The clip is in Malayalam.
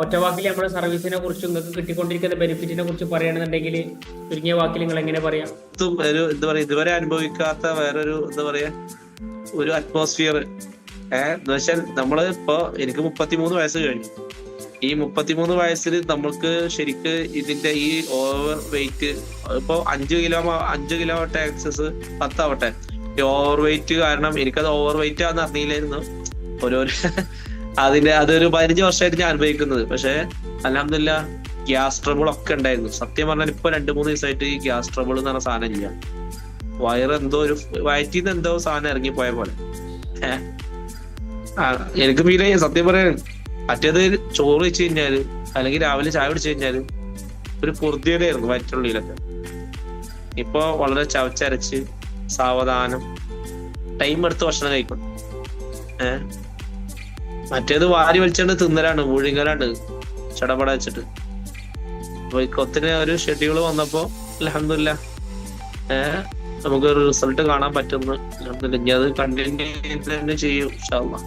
ഒറ്റവാക്കിൽ നമ്മുടെ സർവീസിനെ കുറിച്ചും നിങ്ങൾക്ക് കിട്ടിക്കൊണ്ടിരിക്കുന്ന ബെനിഫിറ്റിനെ കുറിച്ച് പറയുകയാണെന്നുണ്ടെങ്കിൽ ചുരുങ്ങിയ വാക്കിൽ നിങ്ങൾ എങ്ങനെ പറയാം? എന്താ പറയാ, ഇതുവരെ അനുഭവിക്കാത്ത വേറൊരു എന്താ പറയാ ഒരു അറ്റ്മോസ്ഫിയർ. എന്ന് വെച്ചാൽ നമ്മള് ഇപ്പൊ എനിക്ക് 33 വയസ്സ് കഴിഞ്ഞു. ഈ 33 വയസ്സിൽ നമ്മൾക്ക് ശരിക്ക് ഇതിന്റെ ഈ ഓവർ വെയിറ്റ് ഇപ്പൊ 5 കിലോ ആവട്ടെ എക്സസ് 10 ആവട്ടെ, ഈ ഓവർ വെയിറ്റ് കാരണം എനിക്കത് ഓവർ വെയിറ്റ് ആണെന്ന് അറിയില്ലായിരുന്നു. അതൊരു 15 വർഷമായിട്ട് ഞാൻ അനുഭവിക്കുന്നത്. പക്ഷെ അൽഹംദുലില്ലാ ഗ്യാസ് ട്രബിൾ ഒക്കെ ഉണ്ടായിരുന്നു. സത്യം പറഞ്ഞാൽ ഇപ്പൊ 2-3 ദിവസമായിട്ട് ഈ ഗ്യാസ് ട്രബിൾ എന്ന് പറഞ്ഞ സാധനം ഇല്ല. വയറെന്തോ വയറ്റിന്ന് എന്തോ സാധനം ഇറങ്ങിപ്പോയ പോലെ എനിക്ക് ഫീൽ ചെയ്യാം. സത്യം പറയാൻ മറ്റേത് ചോറ് വെച്ച് കഴിഞ്ഞാല് അല്ലെങ്കിൽ രാവിലെ ചായ കുടിച്ചു കഴിഞ്ഞാല് ഒരു പൊറുതിയുടെയായിരുന്നു വയറ്റുള്ളിലൊക്കെ. ഇപ്പൊ വളരെ ചവച്ചരച്ച് സാവധാനം ടൈം എടുത്ത് ഭക്ഷണം കഴിക്കും. മറ്റേത് വാരി വലിച്ചോണ്ട് തിന്നലാണ്, മുഴുങ്ങലാണ് ചടപട വെച്ചിട്ട്. അപ്പൊ കൊത്തിന് ഒരു ഷെഡ്യൂൾ വന്നപ്പോ അൽഹംദുലില്ലാ നമുക്കൊരു റിസൾട്ട് കാണാൻ പറ്റുന്നു. അൽഹംദുലില്ലാ ഇനി അത് കണ്ടിന്യൂ തന്നെ ചെയ്യും ഇൻഷാ അല്ലാഹ്.